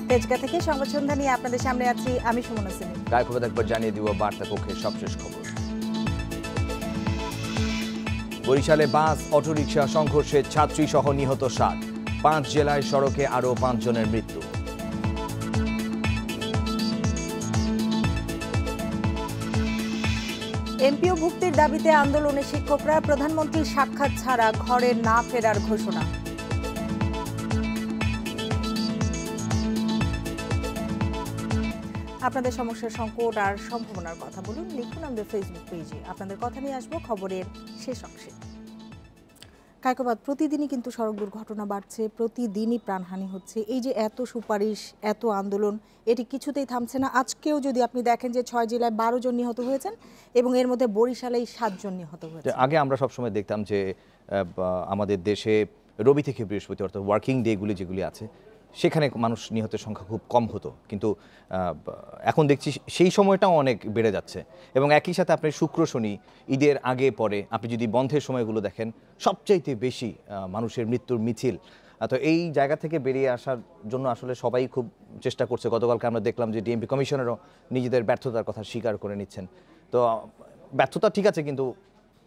তেজগাঁ থেকে সংবাদ সন্ধ্যা নিয়ে আপনাদের সামনে আছি আমি সুমনা সিং। গায়কবাদ একবার জানিয়ে দিব বার্তা কক্ষের সবশেষ খবর। বরিশালে বাস অটোরিকশা সংঘর্ষে ছাত্রী সহ নিহত 7, 5 জেলায় সড়কে আরও 5 জনের মৃত্যু। এমপিও ভুক্তির দাবিতে আন্দোলনে শিক্ষকরা, প্রধানমন্ত্রীর সাক্ষাৎ ছাড়া ঘরে না ফেরার ঘোষণা। আপনাদের সমস্যার সংকট আর সম্ভাবনার কথা বলুন, লিখুন আমাদের ফেসবুক পেজে। আপনাদের কথা নিয়ে আসবো খবরের শেষ অংশে। কায়কবাদ, প্রতিদিনই কিন্তু সড়ক দুর্ঘটনা বাড়ছে, প্রতিদিনই প্রাণহানি হচ্ছে। এই যে এত সুপারিশ, এত আন্দোলন, এটি কিছুতেই থামছে না। আজকেও যদি আপনি দেখেন যে 6 জেলায় 12 জন নিহত হয়েছেন এবং এর মধ্যে বরিশালেই 7 জন নিহত হয়েছে। আগে আমরা সবসময় দেখতাম যে আমাদের দেশে রবি থেকে বৃহস্পতি অর্থাৎ ওয়ার্কিং ডেগুলি যেগুলি আছে সেখানে মানুষ নিহতের সংখ্যা খুব কম হতো, কিন্তু এখন দেখছি সেই সময়টাও অনেক বেড়ে যাচ্ছে। এবং একই সাথে আপনি শুক্র শনি ঈদের আগে পরে আপনি যদি বন্ধের সময়গুলো দেখেন সবচাইতে বেশি মানুষের মৃত্যুর মিছিল। তো এই জায়গা থেকে বেরিয়ে আসার জন্য আসলে সবাই খুব চেষ্টা করছে। গতকালকে আমরা দেখলাম যে ডিএমপি কমিশনারও নিজেদের ব্যর্থতার কথা স্বীকার করে নিচ্ছেন। তো ব্যর্থতা ঠিক আছে, কিন্তু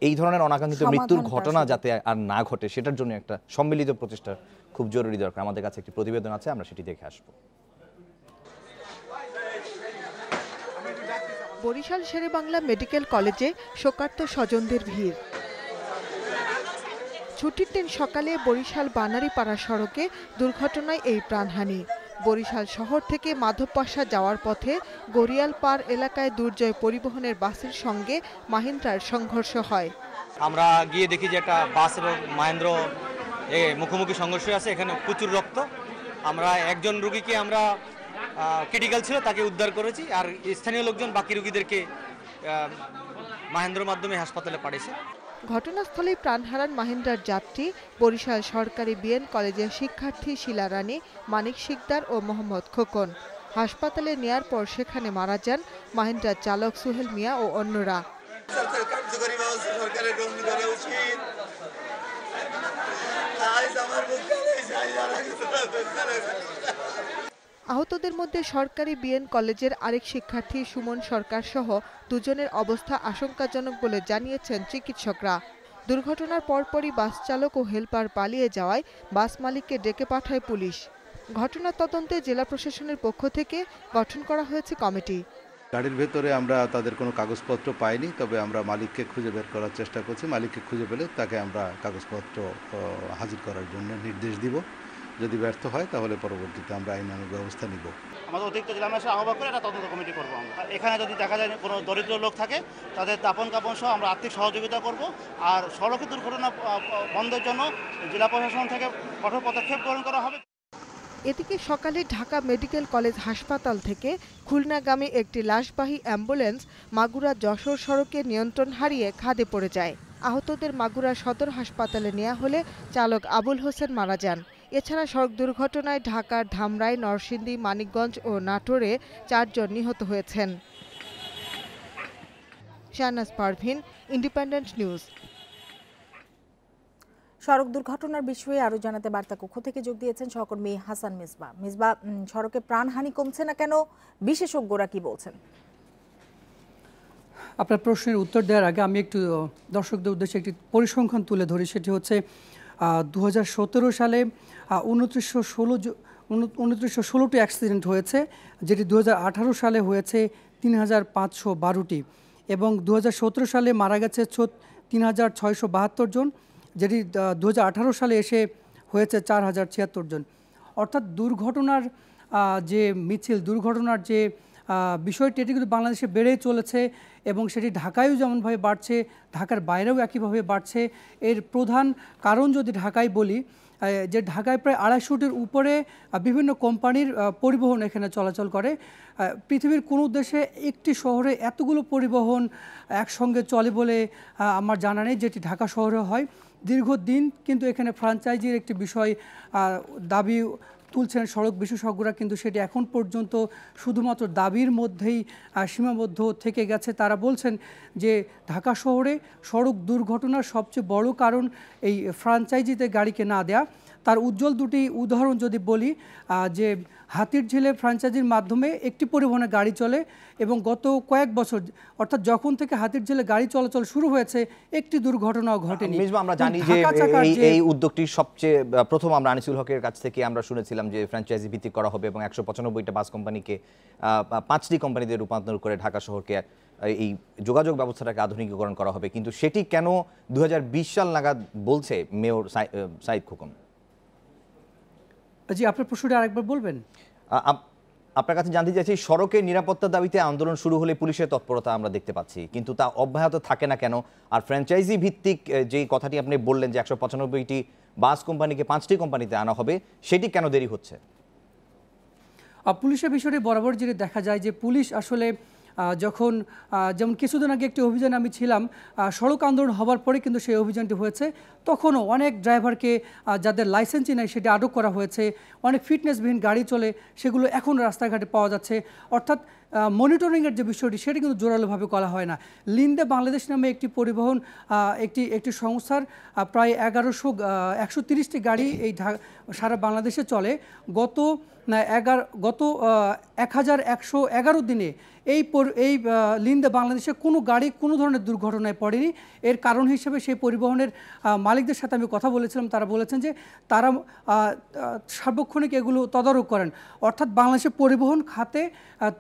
এই ধরনের অনাকাঙ্ক্ষিত মৃত্যুর ঘটনা যাতে আর না ঘটে সেটার জন্য একটা সম্মিলিত প্রচেষ্টা খুব জরুরি দরকার। আমাদের কাছে একটি প্রতিবেদন আছে, আমরা সেটি দেখে আসব। বরিশাল শেরেবাংলা মেডিকেল কলেজে শোকার্ত স্বজনদের ভিড়। ছুটির দিন সকালে বরিশাল বানারীপাড়া সড়কে দুর্ঘটনায় এই প্রাণহানি। বরিশাল শহর থেকে মাধবপাশা যাওয়ার পথে গড়িয়ালপাড় এলাকায় দুর্জয় পরিবহনের বাসের সঙ্গে মাহিন্দ্রার সংঘর্ষ হয়। আমরা গিয়ে দেখি যে একটা বাস এবং মাহেন্দ্র মুখোমুখি সংঘর্ষ আছে, এখানে প্রচুর রক্ত। আমরা একজন রোগীকে আমরা ক্রিটিক্যাল ছিল তাকে উদ্ধার করেছি, আর স্থানীয় লোকজন বাকি রোগীদেরকে মাহেন্দ্রর মাধ্যমে হাসপাতালে পাঠিয়েছে। ঘটনাস্থলেই প্রাণ হারান মাহিন্দ্রার যাত্রী, বরিশাল সরকারি বিএন কলেজের শিক্ষার্থী শিলা রানী, মানিক শিকদার ও মোহাম্মদ খোকন। হাসপাতালে নেয়ার পর সেখানে মারা যান মাহিন্দ্রার চালক সুহেল মিয়া ও অন্যরা। আহতদের মধ্যে সরকারি বিএন কলেজের আরেক শিক্ষার্থী সুমন সরকার সহ 2 জনের অবস্থা আশঙ্কাজনক বলে জানিয়েছেন চিকিৎসকরা। দুর্ঘটনার পরপরই বাস চালক ও হেলপার পালিয়ে যাওয়ায় বাস মালিককে ডেকে পাঠায় পুলিশ। ঘটনার তদন্তে জেলা প্রশাসনের পক্ষ থেকে গঠন করা হয়েছে কমিটি। গাড়ির ভেতরে আমরা তাদের কোনো কাগজপত্র পাইনি, তবে আমরা মালিককে খুঁজে বের করার চেষ্টা করছি। মালিককে খুঁজে পেলে তাকে আমরা কাগজপত্র হাজির করার জন্য নির্দেশ দিব। যদি ব্যর্থ হয় তাহলে পরবর্তীতে আমরা আইনানুগ ব্যবস্থা নিব। আমাদের অতিরিক্ত জেলা ম্যাজিস্ট্রেট আহ্বান করে একটা তদন্ত কমিটি করবো আমরা। এখানে যদি দেখা যায় কোনো দরিদ্র লোক থাকে তাদের দাপন কাপন সহ আমরা আর্থিক সহযোগিতা করব। আর সড়কে দুর্ঘটনা বন্ধের জন্য জেলা প্রশাসন থেকে কঠোর পদক্ষেপ গ্রহণ করা হবে। এদিকে সকালে ঢাকা মেডিকেল কলেজ হাসপাতাল থেকে খুলনাগামী একটি লাশবাহী অ্যাম্বুলেন্স মাগুরা যশোর সড়কে নিয়ন্ত্রণ হারিয়ে খাদে পড়ে যায়। আহতদের মাগুরা সদর হাসপাতালে নেওয়া হলে চালক আবুল হোসেন মারা যান। এছাড়া সড়ক দুর্ঘটনায় ঢাকার ধামরাই, নরসিংদী, মানিকগঞ্জ ও নাটোরে 4 জন নিহত হয়েছেন। Shahnaz Parvin, Independent News. সড়ক দুর্ঘটনার বিষয়ে আরো জানাতে বার্তা কক্ষ থেকে যোগ দিয়েছেন সহকর্মী হাসান মিসবা। মিসবা, সড়কে প্রাণহানি কমছে না কেন, বিশেষজ্ঞরা কি বলছেন? আপনার প্রশ্নের উত্তর দেওয়ার আগে আমি একটু দর্শকদের উদ্দেশ্যে একটি পরিসংখ্যান তুলে ধরি। সেটি হচ্ছে 2017 সালে 2916টি অ্যাক্সিডেন্ট হয়েছে, যেটি 2018 সালে হয়েছে 3512টি, এবং 2017 সালে মারা গেছে 3672 জন, যেটি 2018 সালে এসে হয়েছে 4076 জন। অর্থাৎ দুর্ঘটনার যে মিছিল, দুর্ঘটনার যে বিষয়টি, এটি কিন্তু বাংলাদেশে বেড়েই চলেছে এবং সেটি ঢাকায়ও যেমনভাবে বাড়ছে, ঢাকার বাইরেও একইভাবে বাড়ছে। এর প্রধান কারণ যদি ঢাকায় বলি, যে ঢাকায় প্রায় 250টির উপরে বিভিন্ন কোম্পানির পরিবহন এখানে চলাচল করে। পৃথিবীর কোনো দেশে একটি শহরে এতগুলো পরিবহন একসঙ্গে চলে বলে আমার জানা নেই, যেটি ঢাকা শহরে হয়। দীর্ঘদিন কিন্তু এখানে ফ্র্যাঞ্চাইজির একটি বিষয় দাবি তুলছেন সড়ক বিশেষজ্ঞরা, কিন্তু সেটি এখন পর্যন্ত শুধুমাত্র দাবির মধ্যেই সীমাবদ্ধ থেকে গেছে। তারা বলছেন যে ঢাকা শহরে সড়ক দুর্ঘটনার সবচেয়ে বড় কারণ এই ফ্র্যাঞ্চাইজিতে গাড়িকে না দেয়া। তার উজ্জ্বল দুটি উদাহরণ যদি বলি, যে হাতিরঝিলে ফ্র্যাঞ্চাইজির মাধ্যমে একটি পরিবহনে গাড়ি চলে এবং গত কয়েক বছর অর্থাৎ যখন থেকে হাতিরঝিলে গাড়ি চলাচল শুরু হয়েছে একটি দুর্ঘটনাও ঘটেনি। মিজবা, আমরা জানি যে এই উদ্যোগটি সবচেয়ে প্রথম আমরা আনিসুল হকের কাছ থেকে আমরা শুনেছিলাম যে ফ্র্যাঞ্চাইজি ভিত্তিক করা হবে এবং 195টা বাস কোম্পানিকে 5টি কোম্পানিতে রূপান্তর করে ঢাকা শহরকে এই যোগাযোগ ব্যবস্থাটাকে আধুনিকীকরণ করা হবে, কিন্তু সেটি কেন 2020 সাল নাগাদ বলছে মেয়র সাইদ খোকন? জি, আপনার প্রশ্নটা আরেকবার বলবেন। আপনার কাছে জানতে চাইছি, সড়কের নিরাপত্তার দাবিতে আন্দোলন শুরু হলে পুলিশের তৎপরতা আমরা দেখতে পাচ্ছি, কিন্তু তা অব্যাহত থাকে না কেন? আর ফ্র্যাঞ্চাইজি ভিত্তিক যে কথাটি আপনি বললেন যে 195টি বাস কোম্পানিকে 5টি কোম্পানিতে আনা হবে, সেটি কেন দেরি হচ্ছে? পুলিশের বিষয়টি বরাবর যেটি দেখা যায় যে পুলিশ আসলে যখন যেমন কিছুদিন আগে একটি অভিযানে আমি ছিলাম, সড়ক আন্দোলন হওয়ার পরে কিন্তু সেই অভিযানটি হয়েছে, তখনও অনেক ড্রাইভারকে যাদের লাইসেন্সই নেই সেটি আটক করা হয়েছে, অনেক ফিটনেসবিহীন গাড়ি চলে সেগুলো এখন রাস্তাঘাটে পাওয়া যাচ্ছে। অর্থাৎ মনিটরিংয়ের যে বিষয়টি সেটি কিন্তু জোরালোভাবে করা হয় না। লিন্দে বাংলাদেশ নামে একটি পরিবহন একটি সংস্থার প্রায় 130টি গাড়ি এই সারা বাংলাদেশে চলে। গত 1111 দিনে এই লিন্দে বাংলাদেশে কোনো গাড়ি কোনো ধরনের দুর্ঘটনায় পড়েনি। এর কারণ হিসেবে সেই পরিবহনের মালিকদের সাথে আমি কথা বলেছিলাম, তারা বলেছেন যে তারা সার্বক্ষণিক এগুলো তদারক করেন। অর্থাৎ বাংলাদেশের পরিবহন খাতে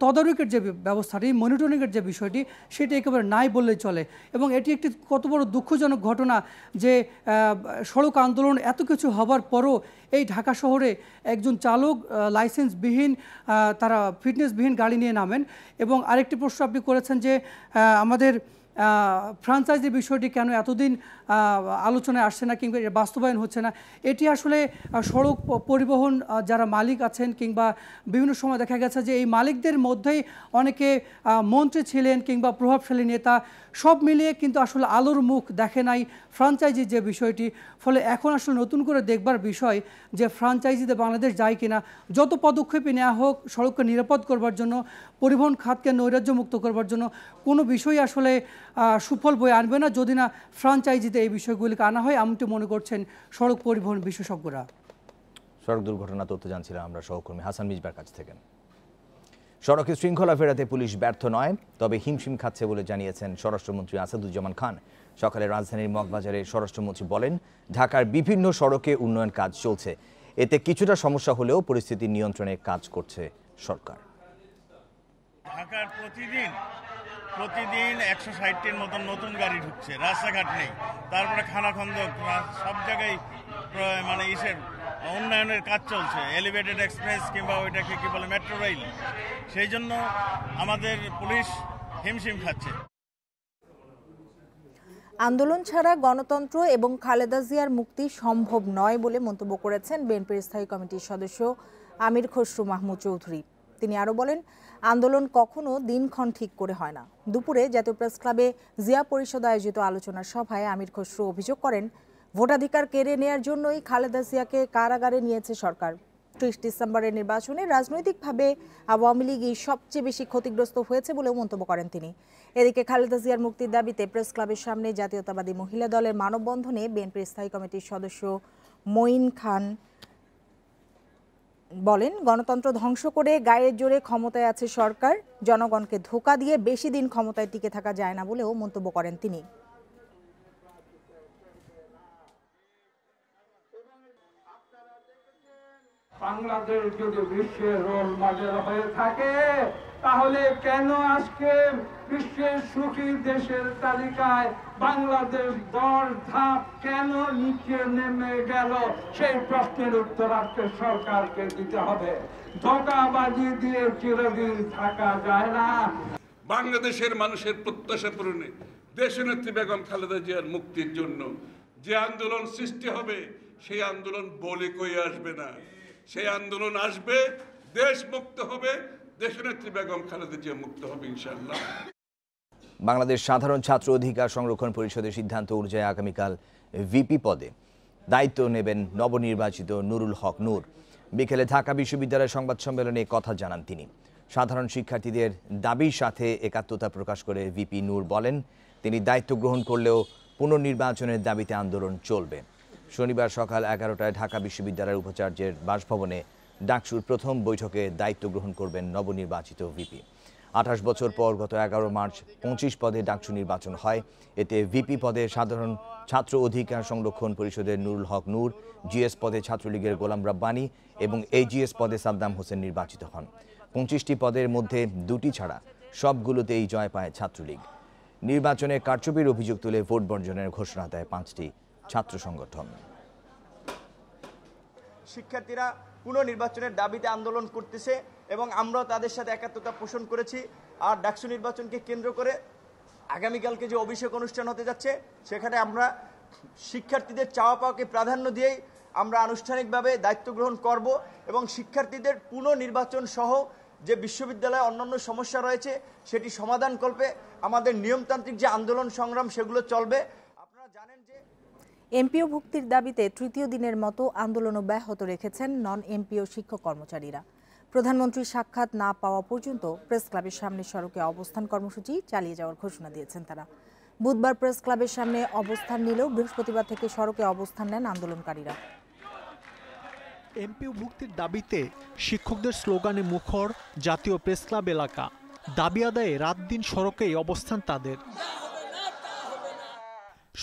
তদারকের যে ব্যবস্থাটি, মনিটরিংয়ের যে বিষয়টি, সেটি একেবারে নাই বললেই চলে। এবং এটি একটি কত বড় দুঃখজনক ঘটনা যে সড়ক আন্দোলন এত কিছু হবার পরও এই ঢাকা শহরে একজন চালক লাইসেন্সবিহীন, তারা ফিটনেসবিহীন গাড়ি নিয়ে নামেন। এবং আরেকটি প্রশ্ন আপনি করেছেন যে আমাদের ফ্র্যাঞ্চাইজির বিষয়টি কেন এতদিন আলোচনায় আসছে না কিংবা বাস্তবায়ন হচ্ছে না। এটি আসলে সড়ক পরিবহন যারা মালিক আছেন কিংবা বিভিন্ন সময় দেখা গেছে যে এই মালিকদের মধ্যেই অনেকে মন্ত্রী ছিলেন কিংবা প্রভাবশালী নেতা, সব মিলিয়ে কিন্তু আসলে আলোর মুখ দেখে নাই ফ্র্যাঞ্চাইজির যে বিষয়টি। ফলে এখন আসলে নতুন করে দেখবার বিষয় যে ফ্র্যাঞ্চাইজিতে বাংলাদেশ যায় কিনা। যত পদক্ষেপই নেওয়া হোক সড়ককে নিরাপদ করবার জন্য, পরিবহন খাতকে নৈরাজ্যমুক্ত করবার জন্য, কোনো বিষয় আসলে সুফল বয়ে আনবে না যদি না ফ্র্যাঞ্চাইজিতে এই বিষয়গুলিকে আনা হয়, এমনটি মনে করছেন সড়ক পরিবহন বিশেষজ্ঞরা। সড়ক দুর্ঘটনা তথ্য জানছিলাম আমরা সহকর্মী হাসান মিজবার কাছ থেকে। সড়কে শৃঙ্খলা ফেরাতে পুলিশ ব্যর্থ নয়, তবে হিমশিম খাচ্ছে বলে জানিয়েছেন স্বরাষ্ট্রমন্ত্রী আসাদুজ্জামান খান। সকালে রাজধানীর মগবাজারে স্বরাষ্ট্রমন্ত্রী বলেন, ঢাকার বিভিন্ন সড়কে উন্নয়ন কাজ চলছে, এতে কিছুটা সমস্যা হলেও পরিস্থিতি নিয়ন্ত্রণে কাজ করছে সরকার। ঢাকার প্রতিদিন 160টির মতন নতুন গাড়ি ঢুকছে, রাস্তাঘাট নেই, তারপরে খানাখন্দক, সব জায়গায় মানে উন্নয়নের কাজ চলছে, এলিভেটেড এক্সপ্রেস কিংবা ওইটাকে কি বলে মেট্রো রেল, সেই জন্য আমাদের পুলিশ হিমশিম খাচ্ছে। আন্দোলন ছাড়া গণতন্ত্র এবং খালেদা জিয়ার মুক্তি সম্ভব নয় বলে মন্তব্য করেছেন বিএনপির স্থায়ী কমিটির সদস্য আমির খসরু মাহমুদ চৌধুরী। তিনি আরও বলেন, আন্দোলন কখনো দিনক্ষণ ঠিক করে হয় না। দুপুরে জাতীয় প্রেস ক্লাবে জিয়া পরিষদ আয়োজিত আলোচনা সভায় আমির খসরু অভিযোগ করেন, ভোটাধিকার কেড়ে নেয়ার জন্যই খালেদা জিয়াকে কারাগারে নিয়েছে সরকার। 30 ডিসেম্বরের নির্বাচনে রাজনৈতিকভাবে আওয়ামী লীগই সবচেয়ে বেশি ক্ষতিগ্রস্ত হয়েছে বলেও মন্তব্য করেন তিনি। এদিকে খালেদা জিয়ার মুক্তির দাবিতে প্রেস ক্লাবের সামনে জাতীয়তাবাদী মহিলা দলের মানববন্ধনে বিএনপির স্থায়ী কমিটির সদস্য মঈন খান বলেন, গণতন্ত্র ধ্বংস করে গায়ের জোরে ক্ষমতায় আছে সরকার, জনগণকে ধোঁকা দিয়ে বেশি দিন ক্ষমতায় টিকে থাকা যায় না বলেও মন্তব্য করেন তিনি। বাংলাদেশ যদি বিশ্বের রোল মডেল হয়ে থাকে তাহলে কেন আজকে বিশ্বের সুখী দেশের তালিকায় বাংলাদেশ 10 ধাপ কেন নিচে নেমে গেল? সেই প্রশ্নের উত্তর আজকে সরকারকে দিতে হবে। ধোঁকাবাজি দিয়ে চিরদিন থাকা যায় না। বাংলাদেশের মানুষের প্রত্যাশা পূরণে দেশনেত্রী বেগম খালেদা জিয়ার মুক্তির জন্য যে আন্দোলন সৃষ্টি হবে, সেই আন্দোলন বলে কই আসবে না, সেই আন্দোলন আসবে, দেশ মুক্ত হবে, দেশনেত্রী বেগম খালেদা জিয়া মুক্ত হবে ইনশাআল্লাহ। বাংলাদেশ সাধারণ ছাত্র অধিকার সংরক্ষণ পরিষদের সিদ্ধান্ত অনুযায়ী আগামীকাল ভিপি পদে দায়িত্ব নেবেন নবনির্বাচিত নুরুল হক নূর। বিকেলে ঢাকা বিশ্ববিদ্যালয়ের সংবাদ সম্মেলনে কথা জানান তিনি। সাধারণ শিক্ষার্থীদের দাবির সাথে একাত্মতা প্রকাশ করে ভিপি নূর বলেন, তিনি দায়িত্ব গ্রহণ করলেও পুনর্নির্বাচনের দাবিতে আন্দোলন চলবে। শনিবার সকাল 11টায় ঢাকা বিশ্ববিদ্যালয়ের উপাচার্যের বাসভবনে ডাকসুর প্রথম বৈঠকে দায়িত্ব গ্রহণ করবেন নবনির্বাচিত ভিপি। 28 বছর পর গত 11 মার্চ 25 পদে ডাকসু নির্বাচন হয়। এতে ভিপি পদে সাধারণ ছাত্র অধিকার সংরক্ষণ পরিষদের নুরুল হক নূর, জিএস পদে ছাত্রলীগের গোলাম রাব্বানী এবং এজিএস পদে সাদ্দাম হোসেন নির্বাচিত হন। 25টি পদের মধ্যে 2টি ছাড়া সবগুলোতেই জয় পায় ছাত্রলীগ। নির্বাচনে কারচুপির অভিযোগ তুলে ভোট বর্জনের ঘোষণা দেয় 5টি ছাত্র সংগঠন। শিক্ষার্থীরা পুনর্নির্বাচনের দাবিতে আন্দোলন করতেছে এবং আমরাও তাদের সাথে একাত্মতা পোষণ করেছি। আর ডাকসু নির্বাচনকে কেন্দ্র করে আগামীকালকে যে অভিষেক অনুষ্ঠান হতে যাচ্ছে সেখানে আমরা শিক্ষার্থীদের চাওয়া পাওয়াকে প্রাধান্য দিয়েই আমরা আনুষ্ঠানিকভাবে দায়িত্ব গ্রহণ করব এবং শিক্ষার্থীদের পুনর্নির্বাচন সহ যে বিশ্ববিদ্যালয়ে অন্যান্য সমস্যা রয়েছে সেটি সমাধানকল্পে আমাদের নিয়মতান্ত্রিক যে আন্দোলন সংগ্রাম সেগুলো চলবে। আপনারা জানেন যে এমপিও ভুক্তির দাবিতে তৃতীয় দিনের মতো আন্দোলন অব্যাহত রেখেছেন নন এমপিও শিক্ষক কর্মচারীরা। প্রধানমন্ত্রীর সাক্ষাৎ না পাওয়া পর্যন্ত প্রেস ক্লাবের সামনে সড়কে অবস্থান কর্মসূচি চালিয়ে যাওয়ার ঘোষণা দিয়েছেন তারা। বুধবার প্রেস ক্লাবের সামনে অবস্থান নিলেও বৃহস্পতিবার থেকে সড়কে অবস্থান নেন আন্দোলনকারীরা। এমপিও ভুক্তির দাবিতে শিক্ষকদের স্লোগানে মুখর জাতীয় প্রেস ক্লাব এলাকা। দাবি আদায়ে রাত দিন সড়কেই অবস্থান তাদের।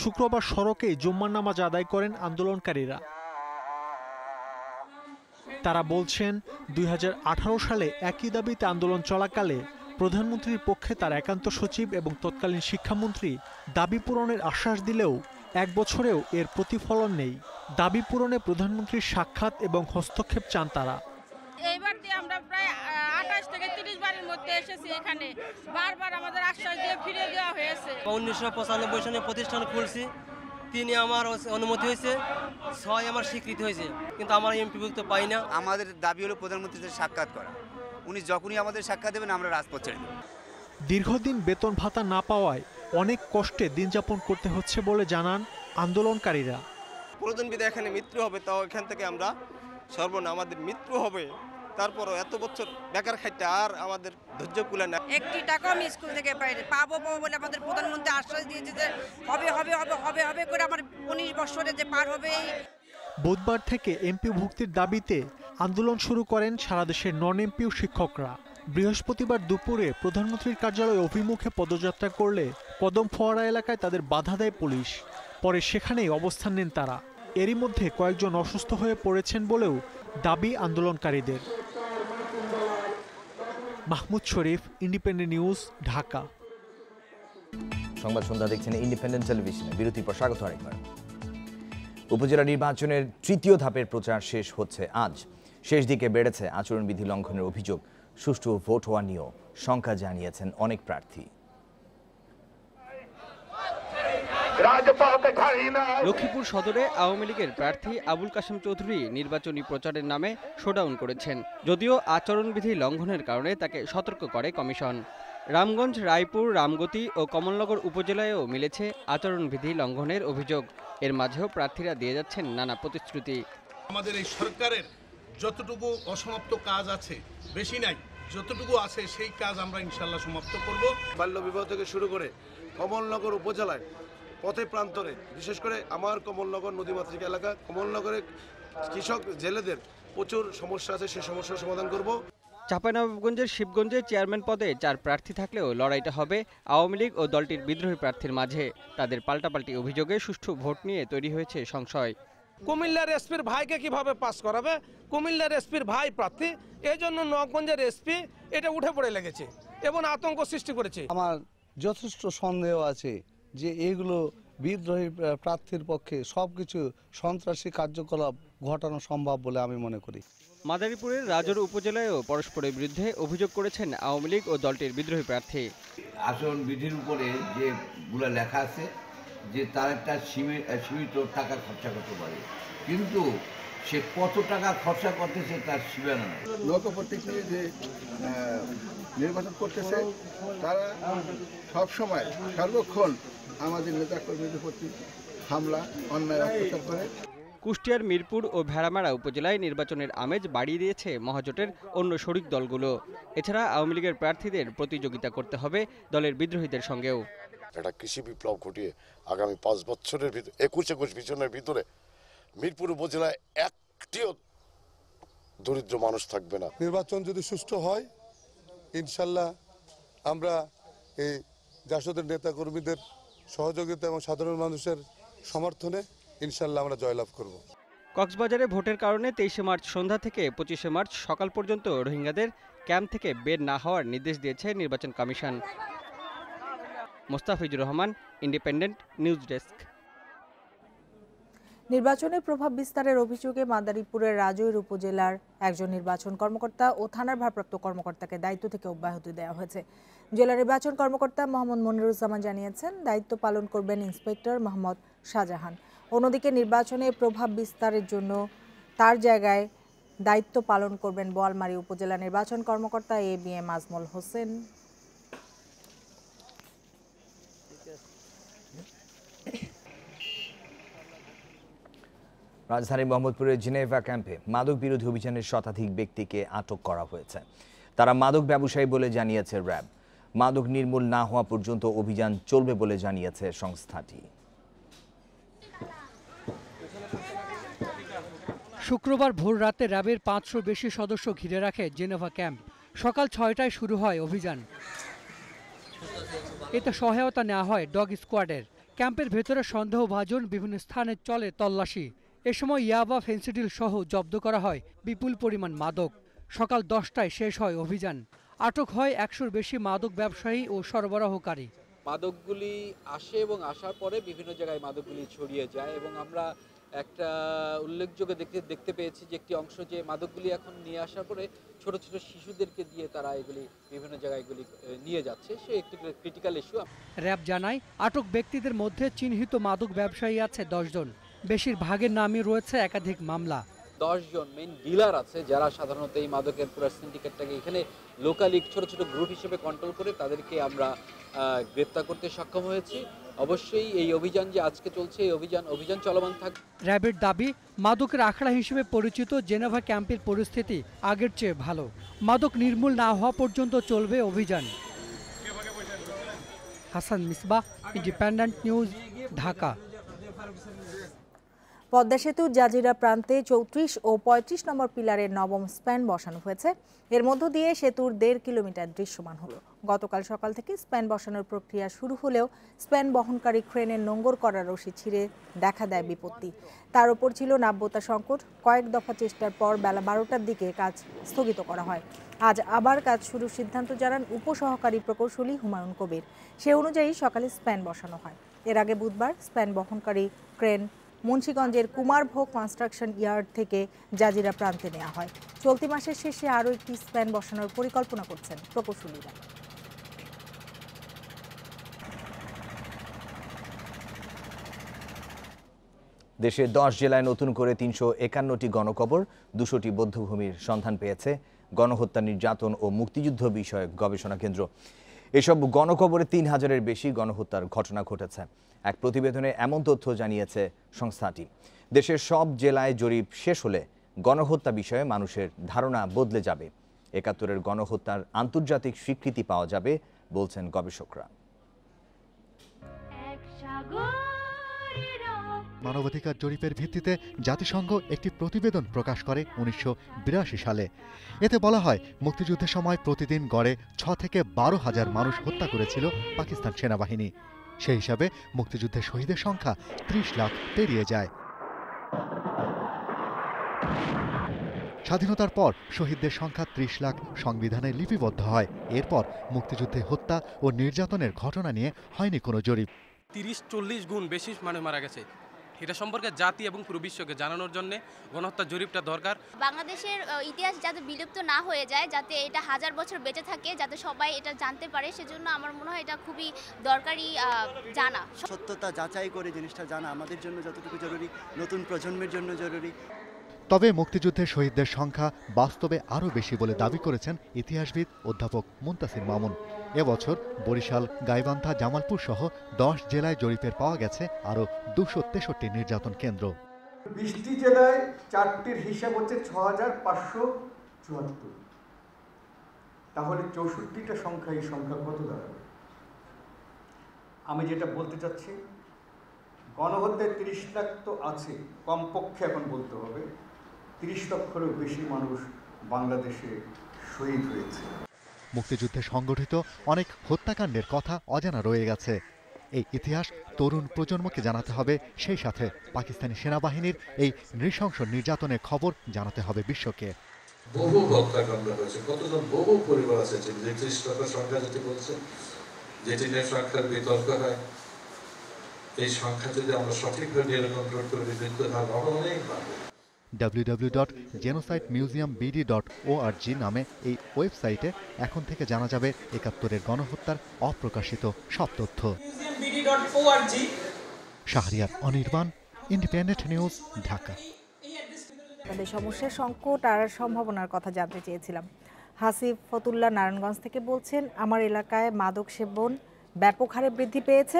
শুক্রবার সড়কে জুম্মার নামাজ আদায় করেন আন্দোলনকারীরা। তারা বলছেন 2018 সালে একই দাবিতে আন্দোলন চলাকালে প্রধানমন্ত্রীর পক্ষে তার একান্ত সচিব এবং তৎকালীন শিক্ষামন্ত্রী দাবি পূরণের আশ্বাস দিলেও 1 বছরেও এর প্রতিফলন নেই। দাবি পূরণে প্রধানমন্ত্রীর সাক্ষাৎ এবং হস্তক্ষেপ চান তারা। এইবার দিয়ে আমরা প্রায় 28 থেকে 30 বারের মধ্যে এসেছি এখানে, বারবার আমাদের আশ্বাস দিয়ে ফিরে দেওয়া হয়েছে। 1995 সালে প্রতিষ্ঠান খুলছি, 3 আমার অনুমতি হয়েছে, 6 আমার স্বীকৃতি হয়েছে, কিন্তু আমার এমপিভুক্ত পাই না। আমাদের দাবি হলো প্রধানমন্ত্রীর সাক্ষাৎ করা। উনি যখনই আমাদের সাক্ষাৎ দেবেন আমরা রাজপথ ছেড়ে দেব। দীর্ঘদিন বেতন ভাতা না পাওয়ায় অনেক কষ্টে দিন যাপন করতে হচ্ছে বলে জানান আন্দোলনকারীরা। প্রয়োজনবিধি এখানে মৃত্যু হবে, তাও এখান থেকে আমরা সর্বনা আমাদের মৃত্যু হবে, তারপরও এত বছর বেকার খাইতে আর আমাদের ধৈর্য কুলে না। একটি টাকা আমি স্কুল থেকে পাবো বলে আমাদের প্রধানমন্ত্রী আশ্বাস দিয়েছে যে হবে হবে হবে হবে হবে করে আমার 19 বছরে যে পার হবে। বুধবার থেকে এমপি ভুক্তির দাবিতে আন্দোলন শুরু করেন সারা দেশের নন এমপিও শিক্ষকরা। বৃহস্পতিবার দুপুরে প্রধানমন্ত্রীর কার্যালয় অভিমুখে পদযাত্রা করলে কদম ফোয়ারা এলাকায় তাদের বাধা দেয় পুলিশ। পরে সেখানেই অবস্থান নেন তারা। এরই মধ্যে কয়েকজন অসুস্থ হয়ে পড়েছেন বলেও দাবি আন্দোলনকারীদের। মাহমুদ শরীফ, ইন্ডিপেন্ডেন্ট নিউজ, ঢাকা। সংবাদ সন্ধ্যা দেখছেন ইন্ডিপেন্ডেন্ট টেলিভিশনে। বিরতির পর স্বাগত আরেকবার। উপজেলা নির্বাচনের তৃতীয় ধাপের প্রচার শেষ হচ্ছে আজ। শেষ দিকে বেড়েছে আচরণবিধি লঙ্ঘনের অভিযোগ। সুষ্ঠু ভোট হওয়া নিয়েও শঙ্কা জানিয়েছেন অনেক প্রার্থী। লক্ষ্মীপুর সদরে আওয়ামী লীগের প্রার্থী আবুল কাশেম চৌধুরী নির্বাচনী প্রচারের নামে শোডাউন করেছেন, যদিও আচরণবিধি লঙ্ঘনের কারণে তাকে সতর্ক করে কমিশন। রামগঞ্জ, রায়পুর, রামগতি ও কমলনগর উপজেলায়ও মিলেছে আচরণবিধি লঙ্ঘনের অভিযোগ। এর মাঝেও প্রার্থীরা দিয়ে যাচ্ছেন নানা প্রতিশ্রুতি। আমাদের এই সরকারের যতটুকু অসমাপ্ত কাজ আছে, বেশি নাই, যতটুকু আছে সেই কাজ আমরা ইনশাল্লাহ সমাপ্ত করব। বাল্যবিবাহ থেকে শুরু করে কমলনগর উপজেলায় পথে প্রান্তরে, বিশেষ করে আমার কমলনগর নদীমাতৃক এলাকা, কমলনগরে কৃষক জেলেদের প্রচুর সমস্যা আছে, সেই সমস্যার সমাধান করব। চাঁপাইনবাবগঞ্জের শিবগঞ্জে চেয়ারম্যান পদে 4 প্রার্থী থাকলেও লড়াইটা হবে আওয়ামী লীগ ও দলটির বিদ্রোহী প্রার্থীর মাঝে। তাদের পাল্টাপাল্টি অভিযোগে সুষ্ঠু ভোট নিয়ে তৈরি হয়েছে সংশয়। কুমিল্লার এসপির ভাইকে কিভাবে পাস করাবে? কুমিল্লার এসপির ভাই প্রার্থী, এই জন্য নগঞ্জের এসপি এটা উঠে পড়ে লেগেছে এবং আতঙ্ক সৃষ্টি করেছে। আমার যথেষ্ট সন্দেহ আছে যে এগুলো বিদ্রোহী প্রার্থীর পক্ষে সবকিছু সন্ত্রাসী কার্যকলাপ ঘটানো সম্ভব বলে আমি মনে করি। মাদারীপুরের রাজৌর উপজেলায়ও পরস্পরের বিরুদ্ধে অভিযোগ করেছেন আওয়ামী লীগ ও দলটির বিদ্রোহী প্রার্থী। আচরণ বিধির উপরে যেগুলো লেখা আছে যে তার একটা সীমিত টাকা খরচা করতে পারে, কিন্তু সে কত টাকা খরচা করতেছে তার সীমানা নেই। লোকপ্রতীক নিয়ে যে নির্বাচন করতেছে তারা সবসময় সর্বক্ষণ আমাদের নেতাকর্মীদের প্রতি হামলা, অন্যায় অত্যাচার করে। কুষ্টিয়ার মিরপুর ও ভেড়ামারা উপজেলায় নির্বাচনের আমেজ বাড়িয়ে দিয়েছে মহাজোটের অন্য শরিক দলগুলো। এছাড়া আওয়ামী লীগের প্রার্থীদের প্রতিযোগিতা করতে হবে দলের বিদ্রোহীদের সঙ্গেও। একটা কৃষি বিপ্লব ঘটিয়ে আগামী 5 বছরের ভিতরে 21 বিছনের ভিতরে মিরপুর উপজেলায় একটিও দরিদ্র মানুষ থাকবে না। নির্বাচন যদি সুষ্ঠু হয় ইনশাল্লাহ আমরা এই জাসদের নেতাকর্মীদের সহযোগিতা এবং সাধারণ মানুষের সমর্থনে ইনশাল্লাহ আমরা জয়লাভ করব। কক্সবাজারে ভোটের কারণে 23 মার্চ সন্ধ্যা থেকে 25 মার্চ সকাল পর্যন্ত রোহিঙ্গাদের ক্যাম্প থেকে বের না হওয়ার নির্দেশ দিয়েছে নির্বাচন কমিশন। Mostafizur Rahman, Independent News desk. নির্বাচনে প্রভাব বিস্তারের অভিযোগে মাদারীপুরের রাজৈর উপজেলার একজন নির্বাচন কর্মকর্তা ও থানার ভারপ্রাপ্ত কর্মকর্তাকে দায়িত্ব থেকে অব্যাহতি দেওয়া হয়েছে। জেলা নির্বাচন কর্মকর্তা মোহাম্মদ মনিরুজ্জামান জানিয়েছেন, দায়িত্ব পালন করবেন ইন্সপেক্টর মোহাম্মদ শাহজাহান। অন্যদিকে নির্বাচনে প্রভাব বিস্তারের জন্য তার জায়গায় দায়িত্ব পালন করবেন বোয়ালমারী উপজেলা নির্বাচন কর্মকর্তা ABM আজমল হোসেন। রাজধানীর মোহাম্মদপুরের জিনেভা ক্যাম্পে মাদক বিরোধী অভিযানের শতাধিক ব্যক্তিকে আটক করা হয়েছে। তারা মাদক ব্যবসায়ী বলে জানিয়েছে র্যাব। মাদক নির্মূল না হওয়া পর্যন্ত অভিযান চলবে বলে জানিয়েছে সংস্থাটি। শুক্রবার ভোর রাতে র্যাবের 500 বেশি সদস্য ঘিরে রাখে জেনেভা ক্যাম্প। সকাল 6টায় শুরু হয় অভিযান। এতে সহায়তা নেওয়া হয় ডগ স্কোয়াডের। ক্যাম্পের ভেতরে সন্দেহভাজন বিভিন্ন স্থানে চলে তল্লাশি। এ সময় ইয়াবা, ফেন্সিডিল সহ জব্দ করা হয় বিপুল পরিমাণ মাদক। সকাল 10টায় শেষ হয় অভিযান। আটক হয় 100-র বেশি মাদক ব্যবসায়ী ও সরবরাহকারী। মাদকগুলি আসে এবং আসার পরে বিভিন্ন জায়গায় মাদকগুলি ছড়িয়ে যায় এবং আমরা একটা উল্লেখযোগ্য দেখতে পেয়েছি যে একটি অংশ যে মাদকগুলি এখন নিয়ে আসার পরে ছোট ছোট শিশুদেরকে দিয়ে তারা এগুলি বিভিন্ন জায়গায় এগুলি নিয়ে যাচ্ছে, সে একটি ক্রিটিক্যাল ইস্যু। র্যাব জানায়, আটক ব্যক্তিদের মধ্যে চিহ্নিত মাদক ব্যবসায়ী আছে 10 জন। বেশিরভাগের নামে রয়েছে একাধিক মামলা। 10 জন মেইন ডিলার আছে যারা সাধারণত এই মাদকের পুরো সিন্ডিকেটটাকে এখানে লোকালি ছোট ছোট গ্রুপ হিসেবে কন্ট্রোল করে তাদেরকে আমরা গ্রেপ্তার করতে সক্ষম হয়েছি। অবশ্যই এই অভিযান যে আজকে চলছে এই অভিযান চলমান থাকবে। র্যাবের দাবি, মাদকের আখড়া হিসেবে পরিচিত জেনেভা ক্যাম্পের পরিস্থিতি আগের চেয়ে ভালো। মাদক নির্মূল না হওয়া পর্যন্ত চলবে অভিযান। Hasan Misbah, independent news, Dhaka. পদ্মা সেতুর জাজিরা প্রান্তে 34 ও 35 নম্বর পিলারের নবম স্প্যান বসানো হয়েছে। এর মধ্য দিয়ে সেতুর 1.5 কিলোমিটার দৃশ্যমান হলো। গতকাল সকাল থেকে স্প্যান বসানোর প্রক্রিয়া শুরু হলেও স্প্যান বহনকারী ক্রেনের নোঙর করা রশি ছিঁড়ে দেখা দেয় বিপত্তি। তার উপর ছিল নাব্যতা সংকট। কয়েক দফা চেষ্টার পর বেলা 12টার দিকে কাজ স্থগিত করা হয়। আজ আবার কাজ শুরুর সিদ্ধান্ত জানান উপসহকারী প্রকৌশলী হুমায়ুন কবির। সে অনুযায়ী সকালে স্প্যান বসানো হয়। এর আগে বুধবার স্প্যান বহনকারী ক্রেন মুন্সিগঞ্জের কুমারভোগ কনস্ট্রাকশন ইয়ার্ড থেকে জাজিরা প্রান্তে নেওয়া হয়। চলতি মাসের শেষে আরও একটি স্প্যান বসানোর পরিকল্পনা করছেন প্রকৌশলীরা। দেশের 10 জেলায় নতুন করে 351টি গণকবর, 200টি বধ্যভূমির সন্ধান পেয়েছে গণহত্যা, নির্যাতন ও মুক্তিযুদ্ধ বিষয়ক গবেষণা কেন্দ্র। এসব গণকবরে 3000-এর বেশি গণহত্যার ঘটনা ঘটেছে। এক প্রতিবেদনে এমন তথ্য জানিয়েছে সংস্থাটি। দেশের সব জেলায় জরিপ শেষ হলে গণহত্যা বিষয়ে মানুষের ধারণা বদলে যাবে। 71-এর গণহত্যার আন্তর্জাতিক স্বীকৃতি পাওয়া যাবে বলছেন গবেষকরা। মানবাধিকার জরিপের ভিত্তিতে জাতিসংঘ একটি প্রতিবেদন প্রকাশ করে 1982 সালে। এতে বলা হয়, মুক্তিযুদ্ধের সময় প্রতিদিন গড়ে 6 থেকে 12,000 মানুষ হত্যা করেছিল পাকিস্তান সেনাবাহিনী। সেই হিসাবে মুক্তিযুদ্ধের শহীদের সংখ্যা 30 লাখ পেরিয়ে যায়। স্বাধীনতার পর শহীদদের সংখ্যা 30 লাখ সংবিধানে লিপিবদ্ধ হয়। এরপর মুক্তিযুদ্ধে হত্যা ও নির্যাতনের ঘটনা নিয়ে হয়নি কোনো জরিপ। 30-40 গুণ বেশি মানুষ মারা গেছে। এটা সম্পর্কে জাতি এবং পুরো বিশ্বকে জানানোর জন্য গণহত্যা জরিপটা দরকার। বাংলাদেশের ইতিহাস যাতে বিলুপ্ত না হয়ে যায়, যাতে এটা 1000 বছর বেঁচে থাকে, যাতে সবাই এটা জানতে পারে, সেজন্য আমার মনে হয় এটা খুবই দরকারি জানা। সত্যতা যাচাই করে জিনিসটা জানা আমাদের জন্য যতটুকু জরুরি, নতুন প্রজন্মের জন্য জরুরি। তবে মুক্তিযুদ্ধের শহীদদের সংখ্যা বাস্তবে আরও বেশি বলে দাবি করেছেন ইতিহাসবিদ অধ্যাপক মুনতাসির মামুন। এবছর বরিশাল, গাইবান্ধা, জামালপুর সহ 10 জেলায় জরিপের পাওয়া গেছে আরও 263 নির্যাতন কেন্দ্র। 20টি জেলায় 4টির হিসাব হচ্ছে 6574। তাহলে 64টা সংখ্যা, এই সংখ্যা কত দাঁড়াবে? আমি যেটা বলতে চাচ্ছি, গণহত্যায় 30 লাখ তো আছে, কমপক্ষে এখন বলতে হবে 30 লক্ষেরও বেশি মানুষ বাংলাদেশে শহীদ হয়েছে। মুক্তিযুদ্ধে সংগঠিত অনেক হত্যাকাণ্ডের কথা অজানা রয়ে গেছে। এই ইতিহাস তরুণ প্রজন্মকে জানাতে হবে, সেই সাথে পাকিস্তানি সেনাবাহিনীর এই নৃশংস নির্যাতনের খবর জানাতে হবে বিশ্বকে। বহু হত্যাকাণ্ড হয়েছে, কতজন বহু পরিবার আছে যে 30 লক্ষ সংখ্যা যেটি বলছে, যেটি নিয়ে সংখ্যার বিতর্ক হয়। এই সংখ্যা যদি আমরা সঠিকভাবে নিয়ন্ত্রণ করে মৃত্যুর হার অনেক বাড়বে। www.genocidemuseum.bd.org নামে এই ওয়েবসাইটে এখন থেকে জানা যাবে ৭১-এর গণহত্যার অপ্রকাশিত সব তথ্য। Shahriar Anirban, independent news, Dhaka. তাদের সমস্যা, সংকট আর সম্ভাবনার কথা জানতে চেয়েছিলাম। হাসিফ ফতুল্লাহ নারায়ণগঞ্জ থেকে বলছেন, আমার এলাকায় মাদক সেবন ব্যাপক হারে বৃদ্ধি পেয়েছে।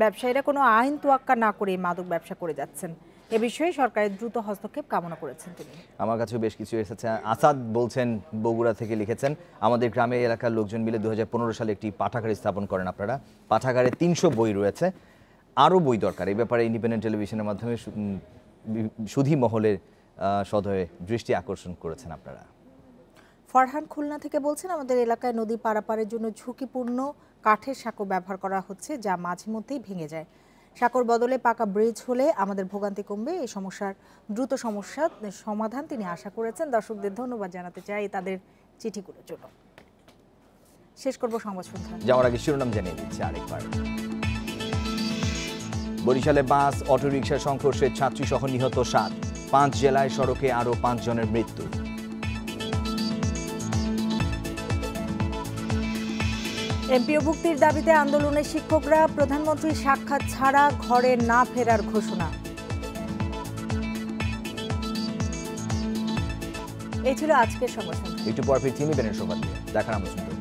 ব্যবসায়ীরা কোনো আইন তোয়াক্কা না করে মাদক ব্যবসা করে যাচ্ছেন। এ বিষয়ে সরকারের দ্রুত হস্তক্ষেপ কামনা করেছেন তিনি। আমার কাছেও বেশ কিছু এসেছে। আসাদ বলছেন, বগুড়া থেকে লিখেছেন, আমাদের গ্রামে এলাকার লোকজন মিলে 2015 সালে একটি পাঠাগার স্থাপন করেন আপনারা। পাঠাগারে 300 বই রয়েছে, আরও বই দরকার। এই ব্যাপারে ইন্ডিপেন্ডেন্ট টেলিভিশনের মাধ্যমে সুধী মহলের সদয়ে দৃষ্টি আকর্ষণ করেছেন আপনারা। ফরহান খুলনা থেকে বলছেন, আমাদের এলাকায় নদী পারাপারের জন্য ঝুঁকিপূর্ণ কাঠের সাঁকো ব্যবহার করা হচ্ছে, যা মাঝে মধ্যেই ভেঙে যায়। সাঁকোর বদলে পাকা ব্রিজ হলে আমাদের ভোগান্তি কমবে। এই সমস্যার দ্রুত সমাধান তিনি আশা করেছেন। দর্শকদের ধন্যবাদ জানাতে চাই তাদের চিঠিগুলোর জন্য। শেষ করব সংবাদ সন্ধ্যা। যাওয়ার আগে শিরোনাম জানিয়ে দিচ্ছি আরেকবার। বরিশালে বাস অটোরিকশা সংঘর্ষে ছাত্রী সহ নিহত 7। 5 জেলায় সড়কে আরও 5 জনের মৃত্যু। এমপিও ভুক্তির দাবিতে আন্দোলনে শিক্ষকরা, প্রধানমন্ত্রীর সাক্ষাৎ ছাড়া ঘরে না ফেরার ঘোষণা। এই ছিল আজকের সংবাদ। একটু পর ফিরছি নিবেনের সংবাদ নিয়ে। দেখার আমন্ত্রণ।